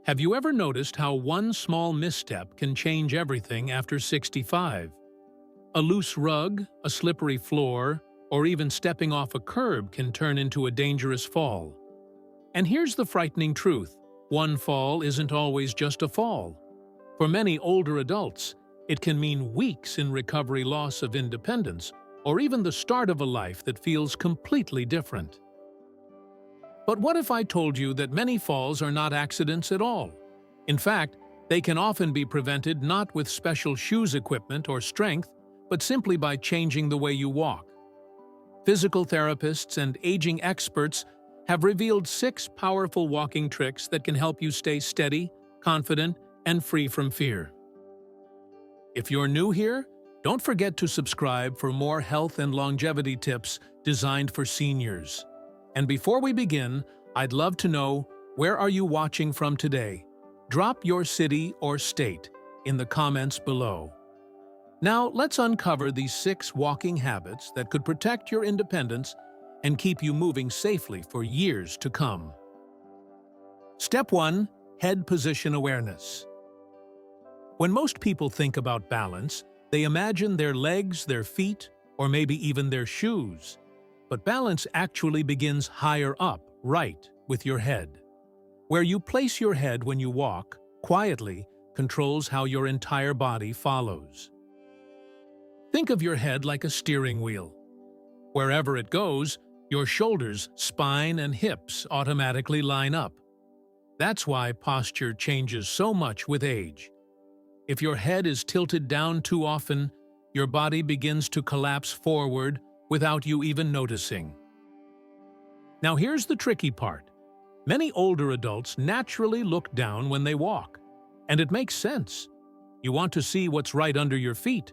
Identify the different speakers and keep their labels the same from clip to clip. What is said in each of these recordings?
Speaker 1: Have you ever noticed how one small misstep can change everything after 65? A loose rug, a slippery floor, or even stepping off a curb can turn into a dangerous fall. And here's the frightening truth: one fall isn't always just a fall. For many older adults, it can mean weeks in recovery, loss of independence, or even the start of a life that feels completely different. But what if I told you that many falls are not accidents at all? In fact, they can often be prevented not with special shoes equipment or strength, but simply by changing the way you walk. Physical therapists and aging experts have revealed 6 powerful walking tricks that can help you stay steady, confident, and free from fear. If you're new here, don't forget to subscribe for more health and longevity tips designed for seniors. And before we begin, I'd love to know, where are you watching from today? Drop your city or state in the comments below. Now, let's uncover these 6 walking habits that could protect your independence and keep you moving safely for years to come. Step 1. Head position awareness. When most people think about balance, they imagine their legs, their feet, or maybe even their shoes. But balance actually begins higher up, right, with your head. Where you place your head when you walk, quietly, controls how your entire body follows. Think of your head like a steering wheel. Wherever it goes, your shoulders, spine, and hips automatically line up. That's why posture changes so much with age. If your head is tilted down too often, your body begins to collapse forward without you even noticing. Now here's the tricky part. Many older adults naturally look down when they walk, and it makes sense. You want to see what's right under your feet.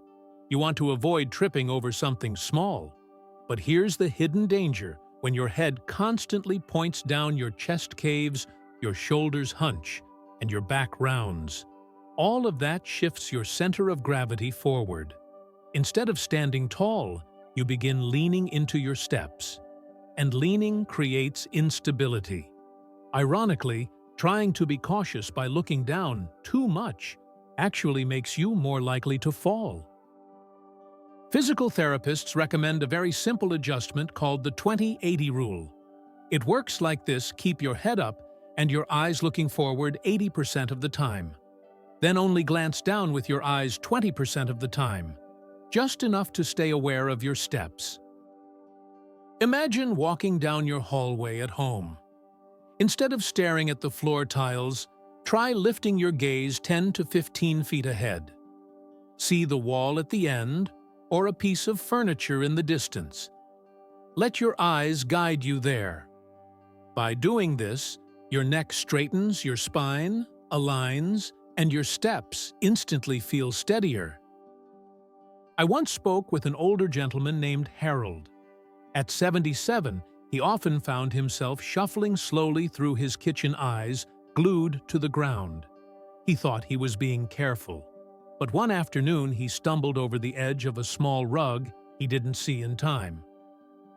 Speaker 1: You want to avoid tripping over something small. But here's the hidden danger: when your head constantly points down, your chest caves, your shoulders hunch, and your back rounds. All of that shifts your center of gravity forward. Instead of standing tall, you begin leaning into your steps. And leaning creates instability. Ironically, trying to be cautious by looking down too much actually makes you more likely to fall. Physical therapists recommend a very simple adjustment called the 20-80 rule. It works like this: keep your head up and your eyes looking forward 80% of the time. Then only glance down with your eyes 20% of the time. Just enough to stay aware of your steps. Imagine walking down your hallway at home. Instead of staring at the floor tiles, try lifting your gaze 10 to 15 feet ahead. See the wall at the end or a piece of furniture in the distance. Let your eyes guide you there. By doing this, your neck straightens, your spine aligns, and your steps instantly feel steadier. I once spoke with an older gentleman named Harold. At 77, he often found himself shuffling slowly through his kitchen aisles, glued to the ground. He thought he was being careful, but one afternoon he stumbled over the edge of a small rug he didn't see in time.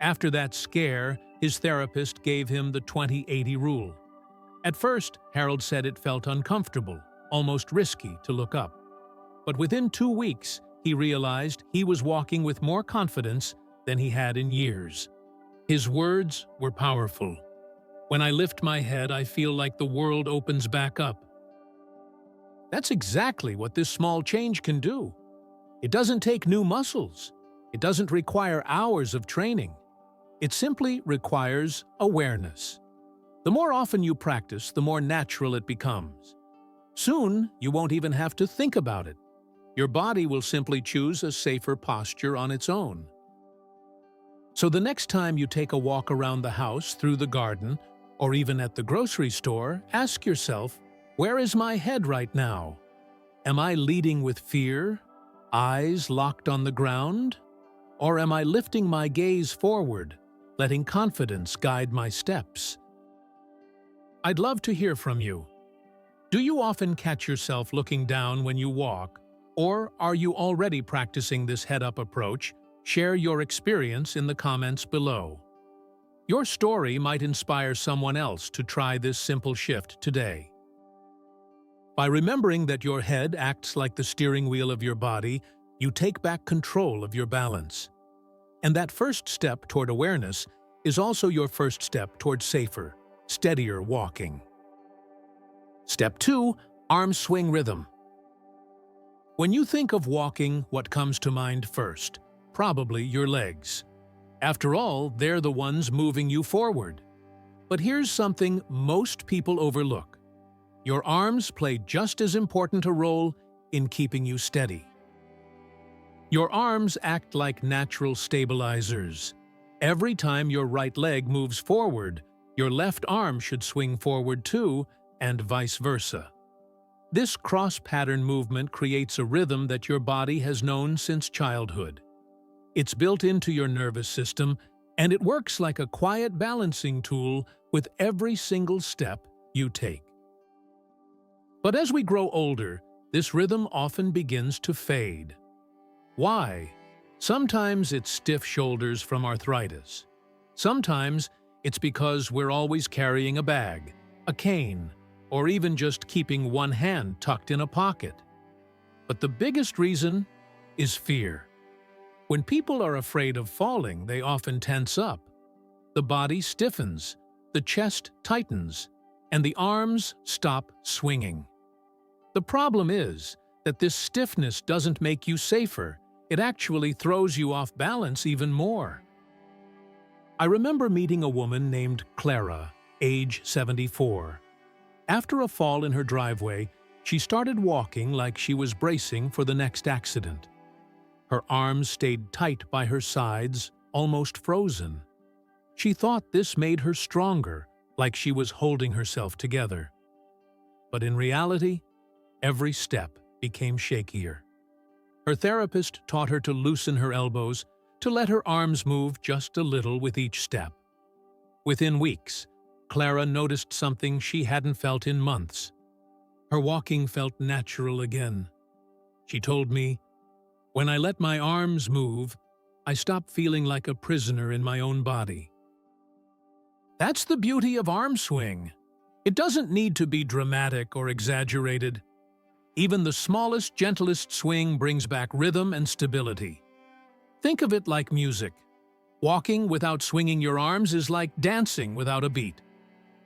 Speaker 1: After that scare, his therapist gave him the 20-80 rule. At first, Harold said it felt uncomfortable, almost risky to look up. But within 2 weeks, he realized he was walking with more confidence than he had in years. His words were powerful. "When I lift my head, I feel like the world opens back up." That's exactly what this small change can do. It doesn't take new muscles. It doesn't require hours of training. It simply requires awareness. The more often you practice, the more natural it becomes. Soon, you won't even have to think about it. Your body will simply choose a safer posture on its own. So the next time you take a walk around the house, through the garden, or even at the grocery store, ask yourself, where is my head right now? Am I leading with fear, eyes locked on the ground? Or am I lifting my gaze forward, letting confidence guide my steps? I'd love to hear from you. Do you often catch yourself looking down when you walk? Or are you already practicing this head-up approach? Share your experience in the comments below. Your story might inspire someone else to try this simple shift today. By remembering that your head acts like the steering wheel of your body, you take back control of your balance. And that first step toward awareness is also your first step toward safer, steadier walking. Step 2. Arm swing rhythm. When you think of walking, what comes to mind first? Probably your legs. After all, they're the ones moving you forward. But here's something most people overlook. Your arms play just as important a role in keeping you steady. Your arms act like natural stabilizers. Every time your right leg moves forward, your left arm should swing forward too, and vice versa. This cross-pattern movement creates a rhythm that your body has known since childhood. It's built into your nervous system, and it works like a quiet balancing tool with every single step you take. But as we grow older, this rhythm often begins to fade. Why? Sometimes it's stiff shoulders from arthritis. Sometimes it's because we're always carrying a bag, a cane, or even just keeping one hand tucked in a pocket. But the biggest reason is fear. When people are afraid of falling, they often tense up. The body stiffens, the chest tightens, and the arms stop swinging. The problem is that this stiffness doesn't make you safer. It actually throws you off balance even more. I remember meeting a woman named Clara, age 74. After a fall in her driveway, she started walking like she was bracing for the next accident. Her arms stayed tight by her sides, almost frozen. She thought this made her stronger, like she was holding herself together. But in reality, every step became shakier. Her therapist taught her to loosen her elbows, to let her arms move just a little with each step. Within weeks, Clara noticed something she hadn't felt in months. Her walking felt natural again. She told me, "When I let my arms move, I stop feeling like a prisoner in my own body." That's the beauty of arm swing. It doesn't need to be dramatic or exaggerated. Even the smallest, gentlest swing brings back rhythm and stability. Think of it like music. Walking without swinging your arms is like dancing without a beat.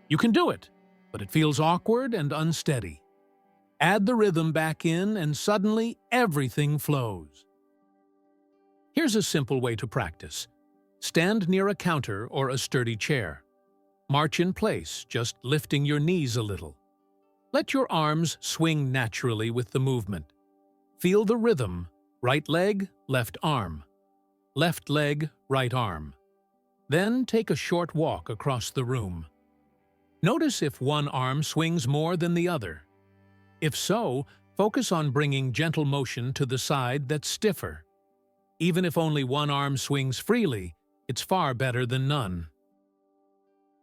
Speaker 1: You can do it, but it feels awkward and unsteady. Add the rhythm back in, and suddenly everything flows. Here's a simple way to practice. Stand near a counter or a sturdy chair. March in place, just lifting your knees a little. Let your arms swing naturally with the movement. Feel the rhythm: right leg, left arm. Left leg, right arm. Then take a short walk across the room. Notice if one arm swings more than the other. If so, focus on bringing gentle motion to the side that's stiffer. Even if only one arm swings freely, it's far better than none.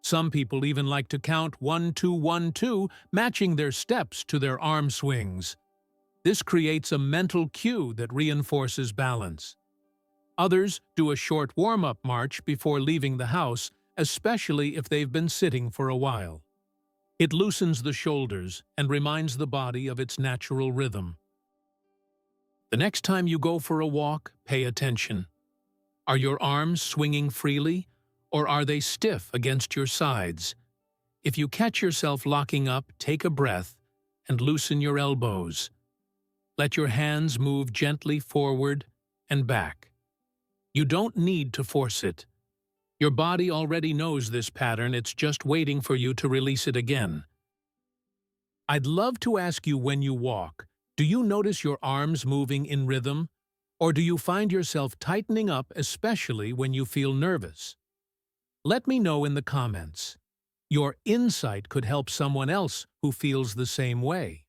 Speaker 1: Some people even like to count 1, 2, 1, 2, matching their steps to their arm swings. This creates a mental cue that reinforces balance. Others do a short warm-up march before leaving the house, especially if they've been sitting for a while. It loosens the shoulders and reminds the body of its natural rhythm. The next time you go for a walk, pay attention. Are your arms swinging freely, or are they stiff against your sides? If you catch yourself locking up, take a breath and loosen your elbows. Let your hands move gently forward and back. You don't need to force it. Your body already knows this pattern, it's just waiting for you to release it again. I'd love to ask you, when you walk, do you notice your arms moving in rhythm? Or do you find yourself tightening up, especially when you feel nervous? Let me know in the comments. Your insight could help someone else who feels the same way.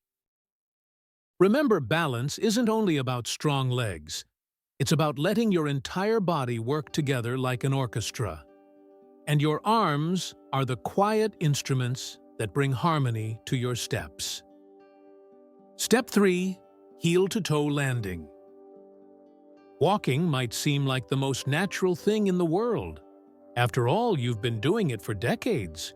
Speaker 1: Remember, balance isn't only about strong legs. It's about letting your entire body work together like an orchestra. And your arms are the quiet instruments that bring harmony to your steps. Step 3. Heel-to-toe landing. Walking might seem like the most natural thing in the world. After all, you've been doing it for decades.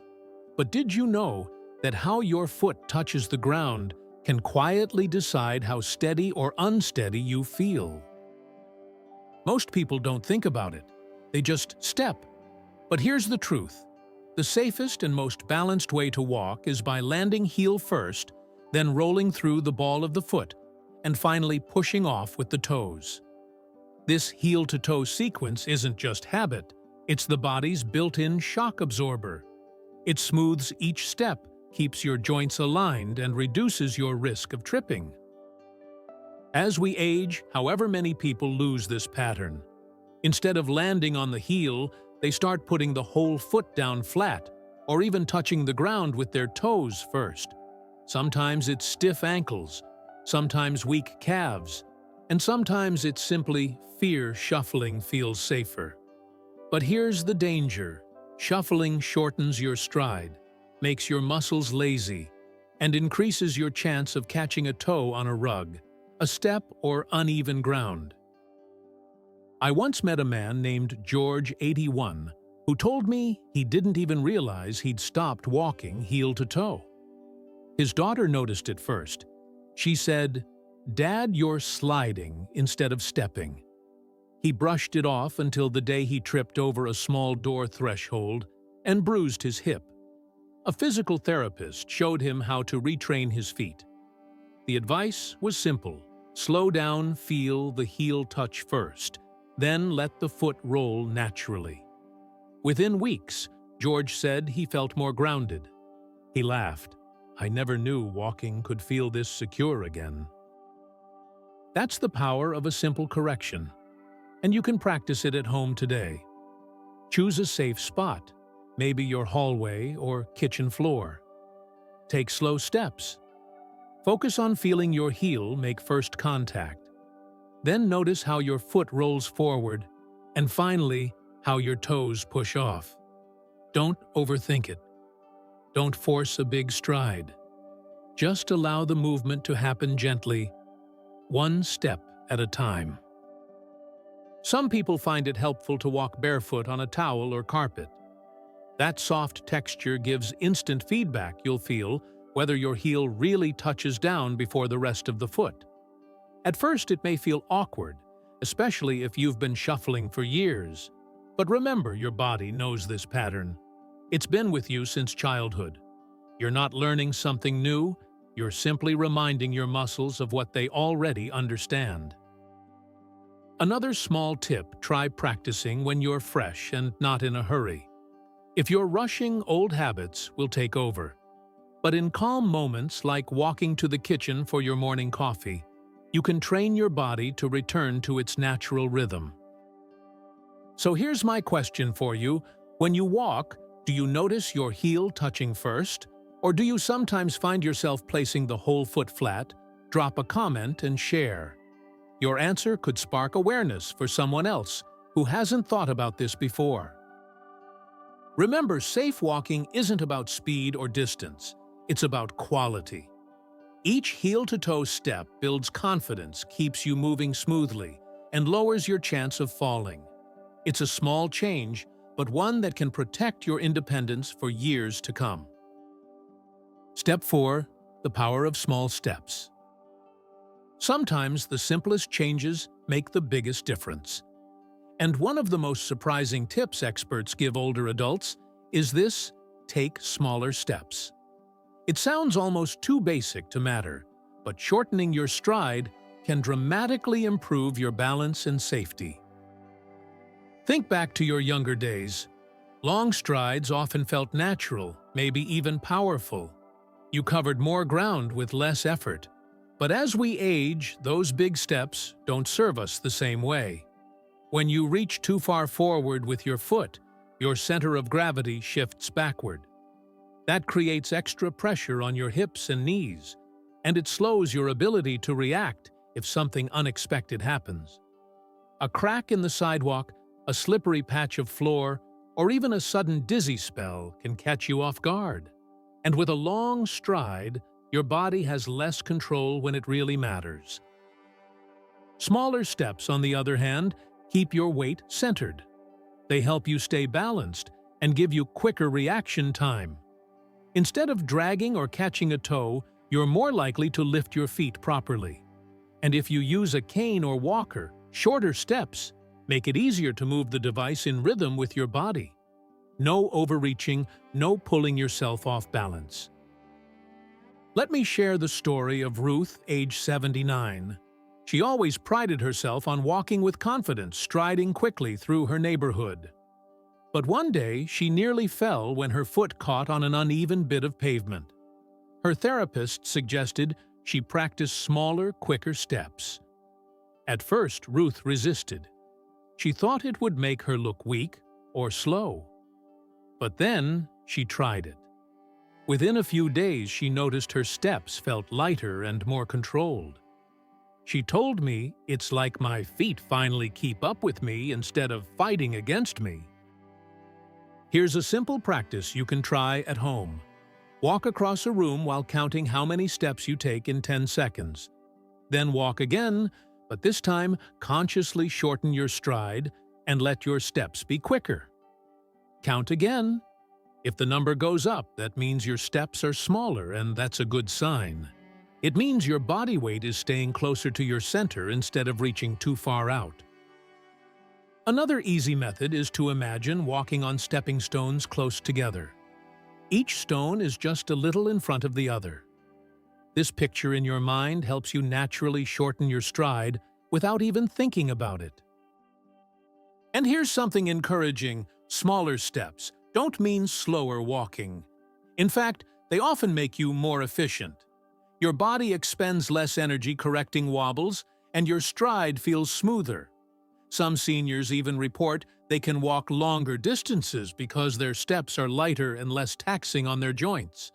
Speaker 1: But did you know that how your foot touches the ground can quietly decide how steady or unsteady you feel. Most people don't think about it. They just step. But here's the truth. The safest and most balanced way to walk is by landing heel first, then rolling through the ball of the foot, and finally pushing off with the toes. This heel-to-toe sequence isn't just habit, it's the body's built-in shock absorber. It smooths each step, keeps your joints aligned, and reduces your risk of tripping. As we age, however many people lose this pattern. Instead of landing on the heel, they start putting the whole foot down flat, or even touching the ground with their toes first. Sometimes it's stiff ankles, sometimes weak calves, and sometimes it's simply fear shuffling feels safer. But here's the danger. Shuffling shortens your stride, makes your muscles lazy, and increases your chance of catching a toe on a rug, a step, or uneven ground. I once met a man named George, 81, who told me he didn't even realize he'd stopped walking heel to toe. His daughter noticed it first. She said, "Dad, you're sliding instead of stepping." He brushed it off until the day he tripped over a small door threshold and bruised his hip. A physical therapist showed him how to retrain his feet. The advice was simple. Slow down, feel the heel touch first, then let the foot roll naturally. Within weeks, George said he felt more grounded. He laughed. "I never knew walking could feel this secure again." That's the power of a simple correction, and you can practice it at home today. Choose a safe spot, maybe your hallway or kitchen floor. Take slow steps. Focus on feeling your heel make first contact. Then notice how your foot rolls forward, and finally, how your toes push off. Don't overthink it. Don't force a big stride. Just allow the movement to happen gently, one step at a time. Some people find it helpful to walk barefoot on a towel or carpet. That soft texture gives instant feedback you'll feel whether your heel really touches down before the rest of the foot. At first, it may feel awkward, especially if you've been shuffling for years. But remember, your body knows this pattern. It's been with you since childhood. You're not learning something new, you're simply reminding your muscles of what they already understand. Another small tip: try practicing when you're fresh and not in a hurry. If you're rushing, old habits will take over. But in calm moments, like walking to the kitchen for your morning coffee, you can train your body to return to its natural rhythm. So here's my question for you. When you walk, do you notice your heel touching first? Or do you sometimes find yourself placing the whole foot flat? Drop a comment and share. Your answer could spark awareness for someone else who hasn't thought about this before. Remember, safe walking isn't about speed or distance. It's about quality. Each heel-to-toe step builds confidence, keeps you moving smoothly, and lowers your chance of falling. It's a small change, but one that can protect your independence for years to come. Step 4. The power of small steps. Sometimes the simplest changes make the biggest difference. And one of the most surprising tips experts give older adults is this: take smaller steps. It sounds almost too basic to matter, but shortening your stride can dramatically improve your balance and safety. Think back to your younger days. Long strides often felt natural, maybe even powerful. You covered more ground with less effort. But as we age, those big steps don't serve us the same way. When you reach too far forward with your foot, your center of gravity shifts backward. That creates extra pressure on your hips and knees, and it slows your ability to react if something unexpected happens. A crack in the sidewalk, a slippery patch of floor, or even a sudden dizzy spell can catch you off guard. And with a long stride, your body has less control when it really matters. Smaller steps, on the other hand, keep your weight centered. They help you stay balanced and give you quicker reaction time. Instead of dragging or catching a toe, you're more likely to lift your feet properly. And if you use a cane or walker, shorter steps make it easier to move the device in rhythm with your body. No overreaching, no pulling yourself off balance. Let me share the story of Ruth, age 79. She always prided herself on walking with confidence, striding quickly through her neighborhood. But one day, she nearly fell when her foot caught on an uneven bit of pavement. Her therapist suggested she practice smaller, quicker steps. At first, Ruth resisted. She thought it would make her look weak or slow. But then, she tried it. Within a few days, she noticed her steps felt lighter and more controlled. She told me, "It's like my feet finally keep up with me instead of fighting against me." Here's a simple practice you can try at home. Walk across a room while counting how many steps you take in 10 seconds. Then walk again, but this time consciously shorten your stride and let your steps be quicker. Count again. If the number goes up, that means your steps are smaller, and that's a good sign. It means your body weight is staying closer to your center instead of reaching too far out. Another easy method is to imagine walking on stepping stones close together. Each stone is just a little in front of the other. This picture in your mind helps you naturally shorten your stride without even thinking about it. And here's something encouraging: smaller steps don't mean slower walking. In fact, they often make you more efficient. Your body expends less energy correcting wobbles, and your stride feels smoother. Some seniors even report they can walk longer distances because their steps are lighter and less taxing on their joints.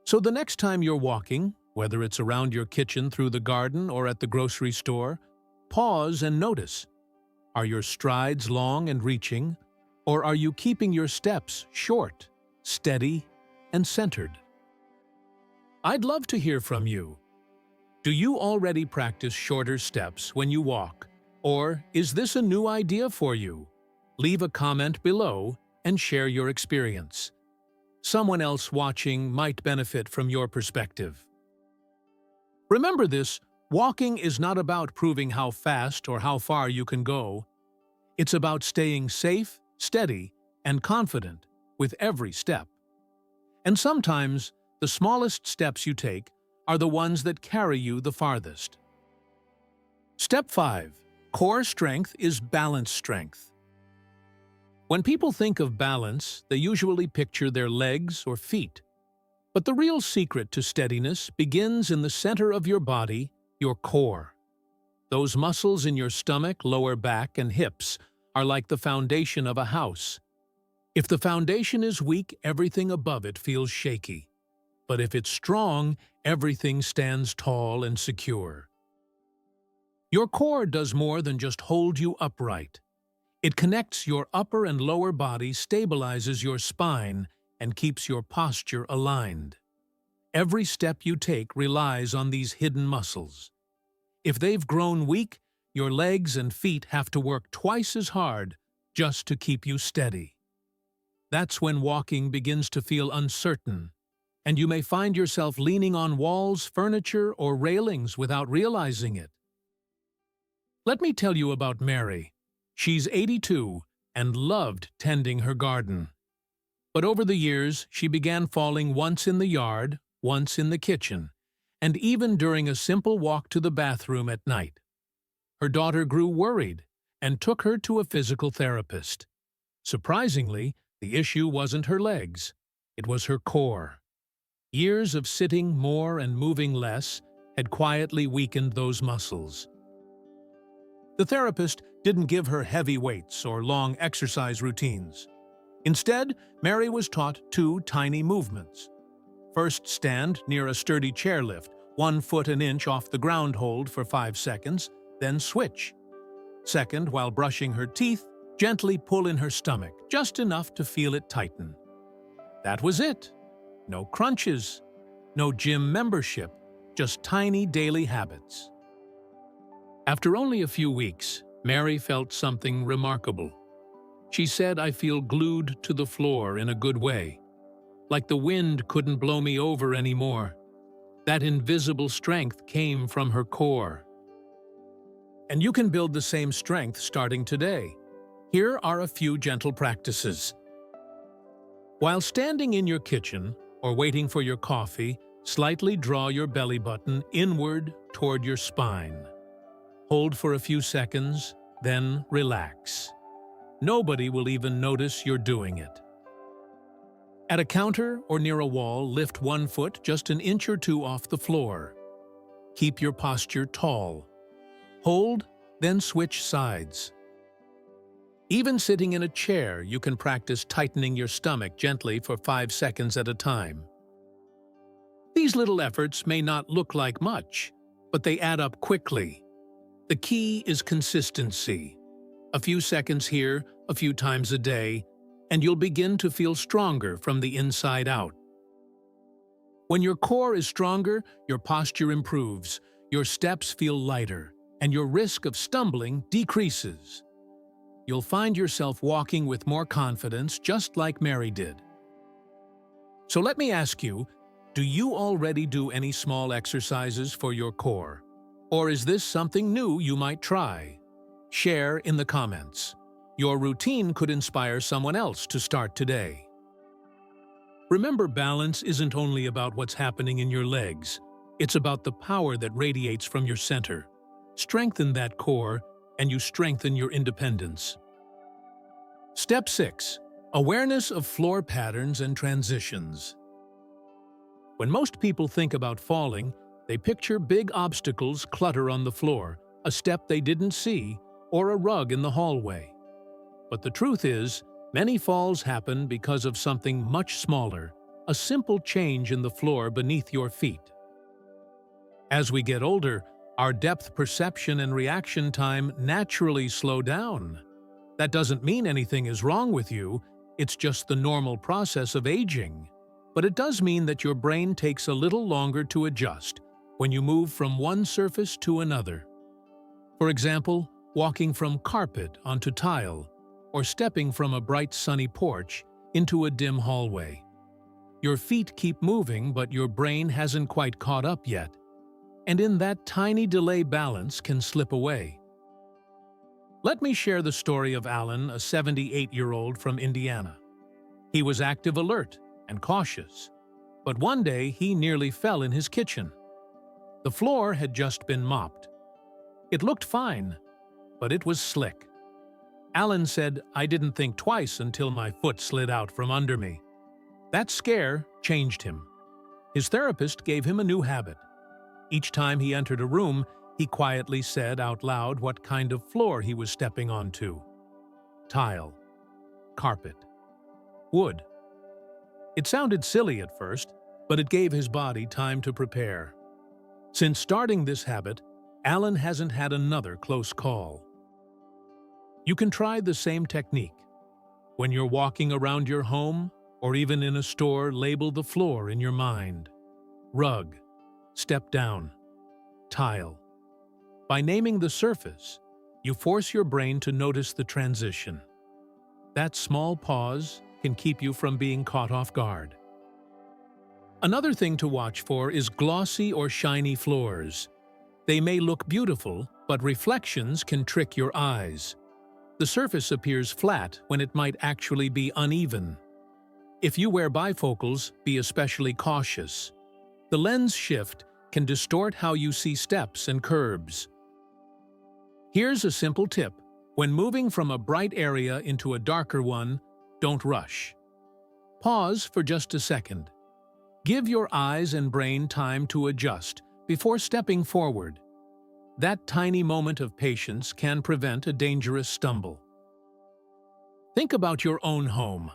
Speaker 1: So the next time you're walking, whether it's around your kitchen, through the garden, or at the grocery store, pause and notice. Are your strides long and reaching, or are you keeping your steps short, steady, and centered? I'd love to hear from you. Do you already practice shorter steps when you walk? Or is this a new idea for you? Leave a comment below and share your experience. Someone else watching might benefit from your perspective. Remember this: walking is not about proving how fast or how far you can go. It's about staying safe, steady, and confident with every step. And sometimes, the smallest steps you take are the ones that carry you the farthest. Step 5. Core strength is balance strength. When people think of balance, they usually picture their legs or feet. But the real secret to steadiness begins in the center of your body, your core. Those muscles in your stomach, lower back, and hips are like the foundation of a house. If the foundation is weak, everything above it feels shaky. But if it's strong, everything stands tall and secure. Your core does more than just hold you upright. It connects your upper and lower body, stabilizes your spine, and keeps your posture aligned. Every step you take relies on these hidden muscles. If they've grown weak, your legs and feet have to work twice as hard just to keep you steady. That's when walking begins to feel uncertain, and you may find yourself leaning on walls, furniture, or railings without realizing it. Let me tell you about Mary. She's 82 and loved tending her garden. But over the years, she began falling once in the yard, once in the kitchen, and even during a simple walk to the bathroom at night. Her daughter grew worried and took her to a physical therapist. Surprisingly, the issue wasn't her legs, it was her core. Years of sitting more and moving less had quietly weakened those muscles. The therapist didn't give her heavy weights or long exercise routines. Instead, Mary was taught 2 tiny movements. First, stand near a sturdy chairlift, 1 foot an inch off the ground, hold for 5 seconds, then switch. Second, while brushing her teeth, gently pull in her stomach, just enough to feel it tighten. That was it. No crunches, no gym membership, just tiny daily habits. After only a few weeks, Mary felt something remarkable. She said, "I feel glued to the floor in a good way. Like the wind couldn't blow me over anymore. That invisible strength came from her core. And you can build the same strength starting today. Here are a few gentle practices. While standing in your kitchen or waiting for your coffee, slightly draw your belly button inward toward your spine. Hold for a few seconds, then relax. Nobody will even notice you're doing it. At a counter or near a wall, lift one foot just an inch or two off the floor. Keep your posture tall. Hold, then switch sides. Even sitting in a chair, you can practice tightening your stomach gently for 5 seconds at a time. These little efforts may not look like much, but they add up quickly. The key is consistency. A few seconds here, a few times a day, and you'll begin to feel stronger from the inside out. When your core is stronger, your posture improves, your steps feel lighter, and your risk of stumbling decreases. You'll find yourself walking with more confidence, just like Mary did. So let me ask you, do you already do any small exercises for your core? Or is this something new you might try? Share in the comments. Your routine could inspire someone else to start today. Remember, balance isn't only about what's happening in your legs. It's about the power that radiates from your center. Strengthen that core, and you strengthen your independence. Step 6. Awareness of floor patterns and transitions. When most people think about falling, they picture big obstacles clutter on the floor, a step they didn't see, or a rug in the hallway. But the truth is, many falls happen because of something much smaller, a simple change in the floor beneath your feet. As we get older, our depth perception and reaction time naturally slow down. That doesn't mean anything is wrong with you, it's just the normal process of aging. But it does mean that your brain takes a little longer to adjust when you move from one surface to another. For example, walking from carpet onto tile, or stepping from a bright sunny porch into a dim hallway. Your feet keep moving, but your brain hasn't quite caught up yet. And in that tiny delay, balance can slip away. Let me share the story of Alan, a 78-year-old from Indiana. He was active, alert, and cautious. But one day, he nearly fell in his kitchen. The floor had just been mopped. It looked fine, but it was slick. Alan said, "I didn't think twice until my foot slid out from under me." That scare changed him. His therapist gave him a new habit. Each time he entered a room, he quietly said out loud what kind of floor he was stepping onto. Tile, carpet, wood. It sounded silly at first, but it gave his body time to prepare. Since starting this habit, Alan hasn't had another close call. You can try the same technique. When you're walking around your home, or even in a store, label the floor in your mind. Rug, step down, tile. By naming the surface, you force your brain to notice the transition. That small pause can keep you from being caught off guard. Another thing to watch for is glossy or shiny floors. They may look beautiful, but reflections can trick your eyes. The surface appears flat when it might actually be uneven. If you wear bifocals, be especially cautious. The lens shift can distort how you see steps and curbs. Here's a simple tip. When moving from a bright area into a darker one, don't rush. Pause for just a second. Give your eyes and brain time to adjust before stepping forward. That tiny moment of patience can prevent a dangerous stumble. Think about your own home.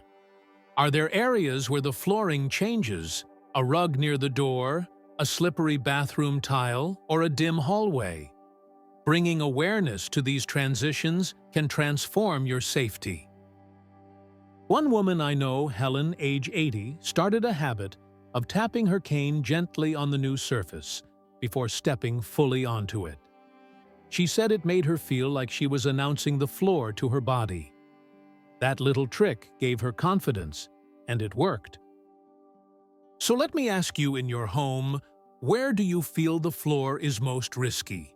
Speaker 1: Are there areas where the flooring changes? A rug near the door, a slippery bathroom tile, or a dim hallway? Bringing awareness to these transitions can transform your safety. One woman I know, Helen, age 80, started a habit of tapping her cane gently on the new surface before stepping fully onto it. She said it made her feel like she was announcing the floor to her body. That little trick gave her confidence, and it worked. So let me ask you, in your home, Where do you feel the floor is most risky?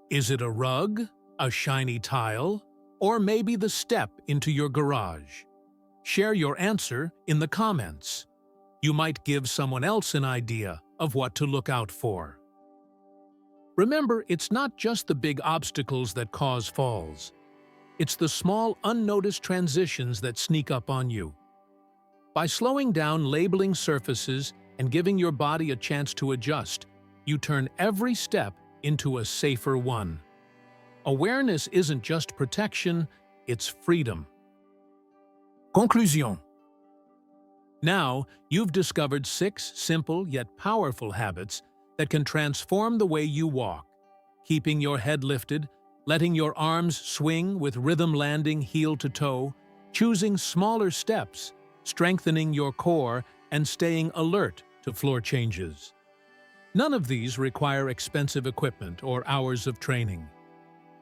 Speaker 1: Is it a rug, a shiny tile, or maybe the step into your garage? Share your answer in the comments. You might give someone else an idea of what to look out for. Remember, it's not just the big obstacles that cause falls. It's the small, unnoticed transitions that sneak up on you. By slowing down, labeling surfaces, and giving your body a chance to adjust, you turn every step into a safer one. Awareness isn't just protection, it's freedom. Conclusion. Now, you've discovered 6 simple yet powerful habits that can transform the way you walk, keeping your head lifted, letting your arms swing with rhythm, landing heel to toe, choosing smaller steps, strengthening your core, and staying alert to floor changes. None of these require expensive equipment or hours of training.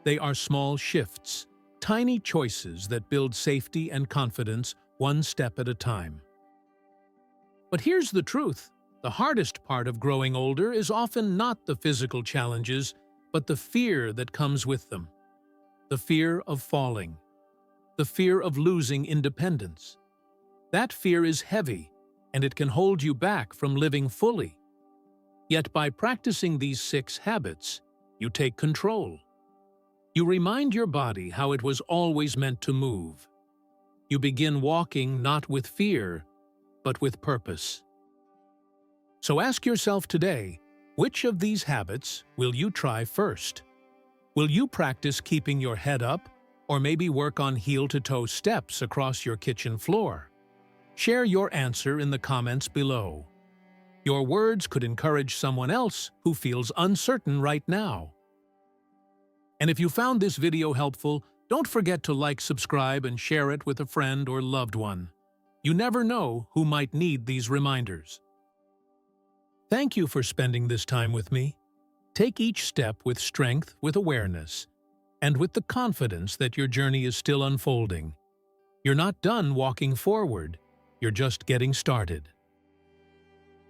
Speaker 1: They are small shifts, tiny choices that build safety and confidence one step at a time. But here's the truth. The hardest part of growing older is often not the physical challenges, but the fear that comes with them. The fear of falling. The fear of losing independence. That fear is heavy, and it can hold you back from living fully. Yet by practicing these 6 habits, you take control. You remind your body how it was always meant to move. You begin walking not with fear, but with purpose. So ask yourself today, which of these habits will you try first? Will you practice keeping your head up, or maybe work on heel-to-toe steps across your kitchen floor? Share your answer in the comments below. Your words could encourage someone else who feels uncertain right now. And if you found this video helpful, don't forget to like, subscribe, and share it with a friend or loved one. You never know who might need these reminders. Thank you for spending this time with me. Take each step with strength, with awareness, and with the confidence that your journey is still unfolding. You're not done walking forward, you're just getting started.